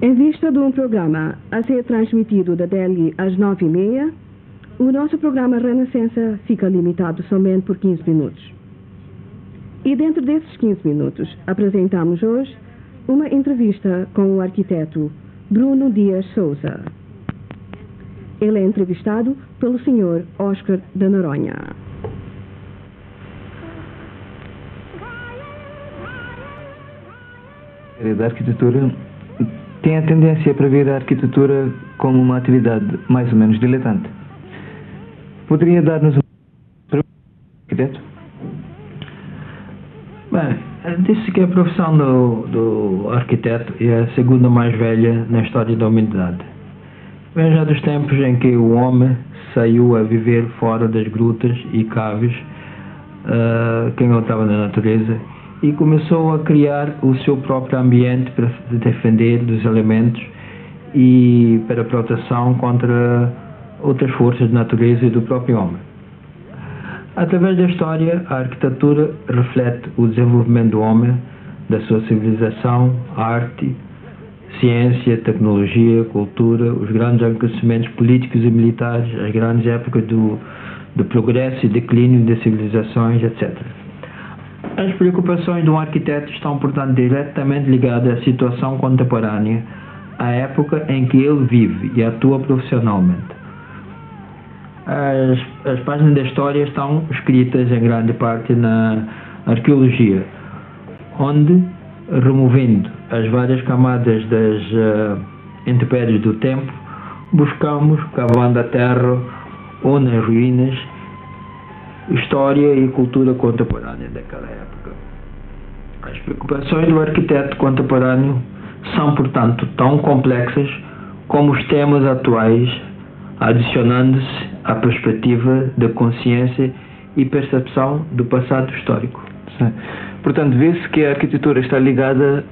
Em vista de um programa a ser transmitido da Delhi às 9h30, o nosso programa Renascença fica limitado somente por 15 minutos. E dentro desses 15 minutos, apresentamos hoje uma entrevista com o arquiteto Bruno Dias Souza. Ele é entrevistado pelo Sr. Oscar de Noronha. Da arquitetura tem a tendência para ver a arquitetura como uma atividade mais ou menos diletante. Poderia dar-nos um arquiteto? Bem, disse que a profissão do arquiteto é a segunda mais velha na história da humanidade. Vem já dos tempos em que o homem saiu a viver fora das grutas e caves que encontrava na natureza e começou a criar o seu próprio ambiente para se defender dos elementos e para proteção contra outras forças da natureza e do próprio homem. Através da história, a arquitetura reflete o desenvolvimento do homem, da sua civilização, arte, ciência, tecnologia, cultura, os grandes acontecimentos políticos e militares, as grandes épocas do progresso e declínio das civilizações, etc. As preocupações de um arquiteto estão, portanto, diretamente ligadas à situação contemporânea, à época em que ele vive e atua profissionalmente. As páginas da história estão escritas em grande parte na arqueologia, onde, removendo as várias camadas das intempéries do tempo, buscamos, cavando a terra ou nas ruínas, história e cultura contemporânea daquela época. As preocupações do arquiteto contemporâneo são, portanto, tão complexas como os temas atuais, adicionando-se à perspectiva da consciência e percepção do passado histórico. Sim. Portanto, vê-se que a arquitetura está ligada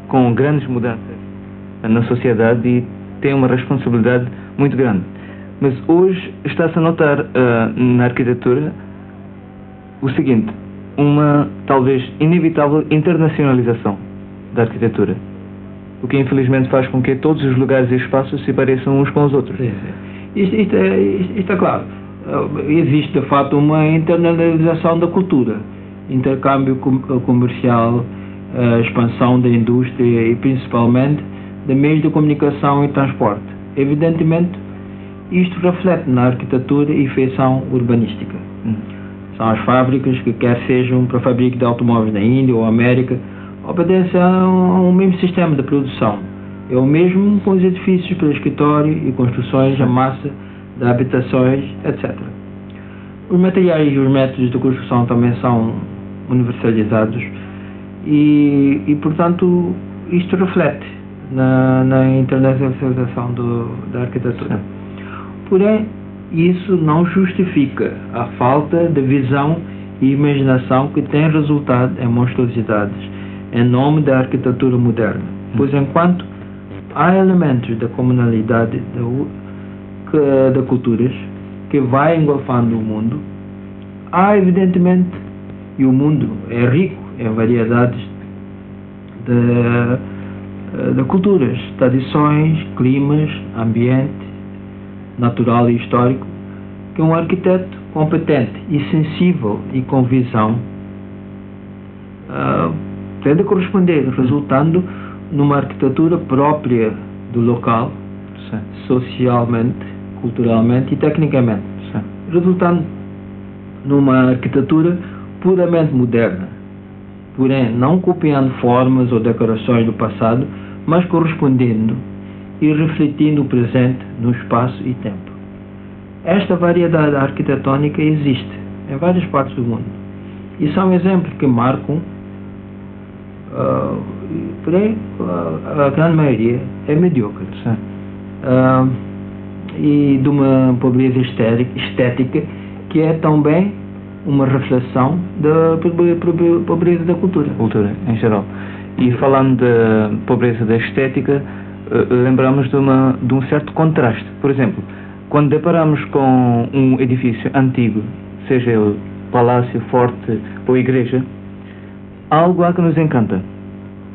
com grandes mudanças na sociedade e tem uma responsabilidade muito grande. Mas hoje está-se a notar na arquitetura o seguinte, uma talvez inevitável internacionalização da arquitetura, o que infelizmente faz com que todos os lugares e espaços se pareçam uns com os outros. Sim, sim. Isto é claro. Existe de facto uma internalização da cultura, intercâmbio comercial, expansão da indústria e principalmente de meios de comunicação e transporte. Evidentemente, isto reflete na arquitetura e feição urbanística. São as fábricas que, quer sejam para fabrico de automóveis na Índia ou América, obedecem a um mesmo sistema de produção. É o mesmo com os edifícios para escritório e construções, a massa de habitações, etc. Os materiais e os métodos de construção também são universalizados e portanto, isto reflete na internacionalização da arquitetura. Porém, isso não justifica a falta de visão e imaginação que tem resultado em monstruosidades em nome da arquitetura moderna. Pois enquanto há elementos da comunalidade da culturas que vai engolfando o mundo, há evidentemente, e o mundo é rico em variedades de culturas, tradições, climas, ambiente natural e histórico, que um arquiteto competente e sensível e com visão tem de corresponder, resultando numa arquitetura própria do local, sim, socialmente, culturalmente e tecnicamente, sim, resultando numa arquitetura puramente moderna, porém não copiando formas ou decorações do passado, mas correspondendo e refletindo o presente no espaço e tempo. Esta variedade arquitetônica existe em várias partes do mundo e são exemplos que marcam, porém a grande maioria é medíocre, e de uma pobreza estética que é também uma reflexão da pobreza da cultura. Cultura, em geral. E falando da pobreza da estética, lembramos de um certo contraste. Por exemplo, quando deparamos com um edifício antigo, seja ele palácio, forte ou igreja, algo há que nos encanta.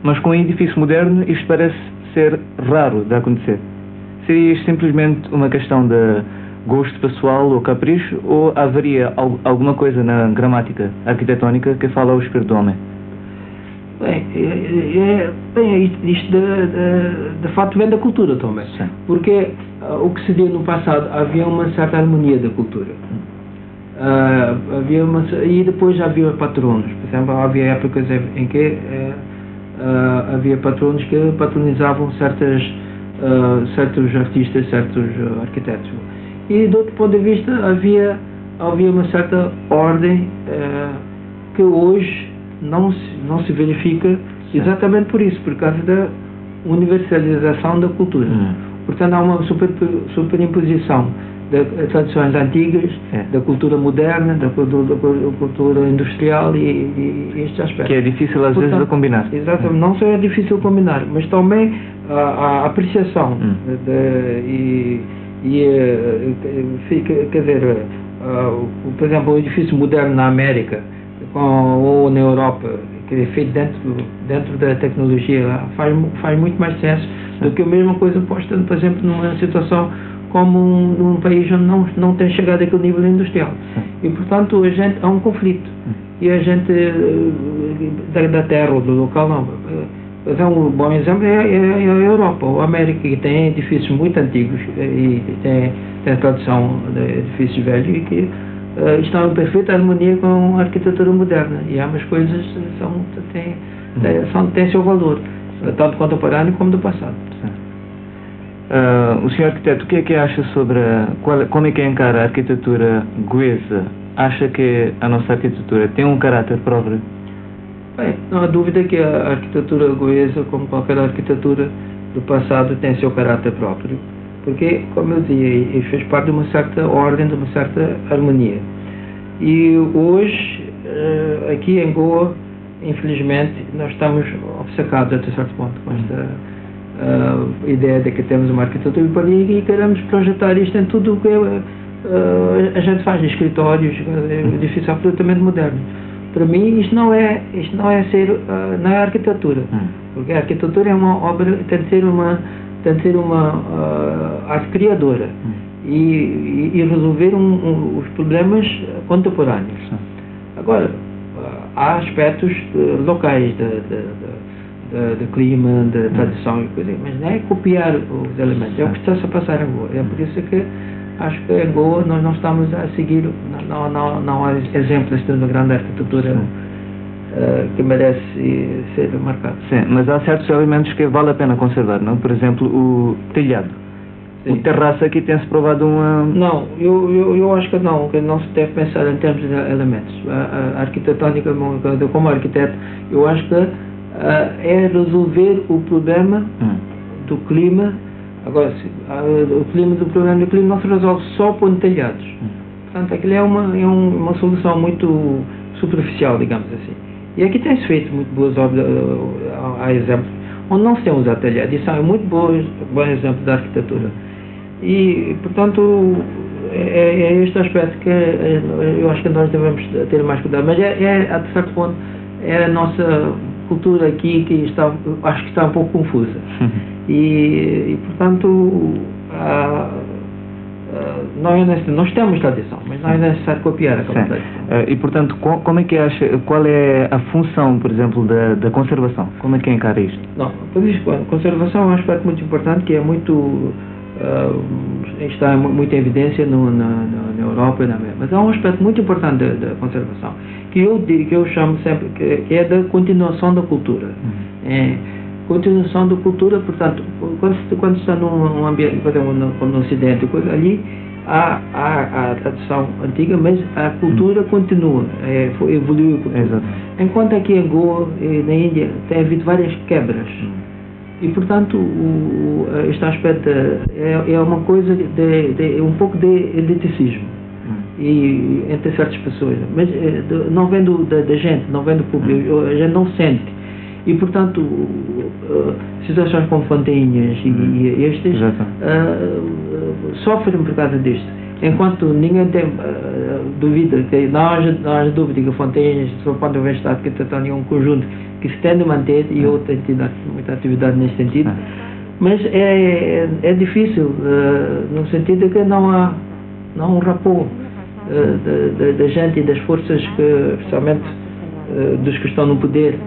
mas com um edifício moderno isto parece ser raro de acontecer. Seria isto simplesmente uma questão de gosto pessoal ou capricho, ou haveria alguma coisa na gramática arquitetónica que fala ao espírito do homem? Bem, isto de facto vem da cultura também. Sim. Porque o que se deu no passado, havia uma certa harmonia da cultura. E depois havia patronos. Por exemplo, havia épocas em que havia patronos que patronizavam certos artistas, certos arquitetos. E do outro ponto de vista havia uma certa ordem que hoje não se verifica, exatamente por isso, por causa da universalização da cultura. Portanto, há uma superimposição das tradições antigas, da cultura moderna, da cultura industrial e estes aspectos. Que é difícil às vezes de combinar. Exatamente, não só é difícil combinar, mas também a apreciação quer dizer, por exemplo, o edifício moderno na América ou na Europa, que é feito dentro da tecnologia, faz muito mais senso do que a mesma coisa posta, por exemplo, numa situação como num país onde não tem chegado àquele nível industrial. E, portanto, há um conflito. E a gente da terra ou do local não. Mas um bom exemplo é a Europa ou a América, que tem edifícios muito antigos e tem a tradição de edifícios velhos e que estão em perfeita harmonia com a arquitetura moderna. E ambas coisas têm seu valor, tanto contemporâneo como do passado. O senhor arquiteto, o que acha sobre como é que encara a arquitetura goesa? Acha que a nossa arquitetura tem um caráter próprio? Bem, não há dúvida que a arquitetura goesa, como qualquer arquitetura do passado, tem seu caráter próprio. Porque, como eu dizia, fez parte de uma certa ordem, de uma certa harmonia. E hoje, aqui em Goa, infelizmente, nós estamos obcecados até certo ponto com esta ideia de que temos uma arquitetura e queremos projetar isto em tudo o que a gente faz, de escritórios, edifícios absolutamente modernos. Para mim, isto não é arquitetura, porque a arquitetura é uma obra, tem de ser uma arte criadora e resolver os problemas contemporâneos. Agora, há aspectos locais de clima, de tradição e coisa, mas não é copiar os elementos, é o que está a passar em Goa. É por isso que acho que em Goa nós não estamos a seguir, não há exemplos de uma grande arquitetura que merece ser marcado. Sim, mas há certos elementos que vale a pena conservar, não? Por exemplo, o telhado. Sim. O terraço aqui tem-se provado uma... Não, eu acho que não se deve pensar em termos de elementos. A arquitetónica, como arquiteto, eu acho que é resolver o problema do clima. Agora, o problema do clima não se resolve só por telhados. Portanto, aquilo é uma solução muito superficial, digamos assim. E aqui tem-se feito muito boas obras, há exemplos, onde não se tem usado telhado. Isso é muito bom exemplo da arquitetura. E, portanto, é este aspecto que eu acho que nós devemos ter mais cuidado. Mas a certo ponto, é a nossa cultura aqui que acho que está um pouco confusa. E portanto, nós temos tradição, mas não é necessário copiar aquela tradição. E, portanto, como é que acha, qual é a função, por exemplo, da conservação? Como é que encara isto? Não, por isso, a conservação é um aspecto muito importante, que é muito... está muito em evidência na Europa e na América. Mas há um aspecto muito importante da conservação, que eu chamo sempre, que é da continuação da cultura. Continuação da cultura, portanto, quando está num ambiente, por exemplo, no Ocidente, ali há a tradição antiga, mas a cultura continua, evoluiu a cultura. Exato. Enquanto aqui em Goa e na Índia tem havido várias quebras. E, portanto, este aspecto é uma coisa um pouco de eliticismo e entre certas pessoas, mas não vem da gente, não vem do público, a gente não sente. E, portanto, situações como Fontainhas e estes sofrem por causa disto. Enquanto ninguém tem dúvida, que não haja dúvida que Fontainhas, do ponto de vista arquitetônico, é um conjunto que se tem de manter e outra entidade, muita atividade nesse sentido. Mas é difícil, no sentido de que não há um rapport da gente e das forças, especialmente dos que estão no poder.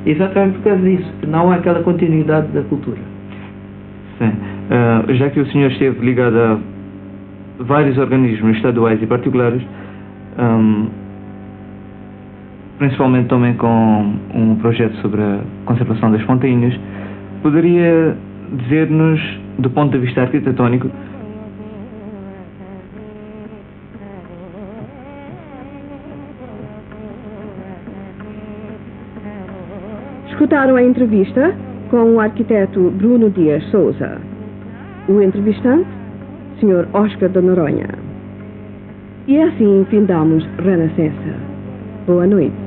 Exatamente por causa disso, que não há aquela continuidade da cultura. Sim. Já que o senhor esteve ligado a vários organismos estaduais e particulares, principalmente também com um projeto sobre a conservação das Fontainhas, poderia dizer-nos, do ponto de vista arquitetónico, Escutaram a entrevista com o arquiteto Bruno Dias Souza. O entrevistante, Sr. Oscar de Noronha. E assim findamos Renascença. Boa noite.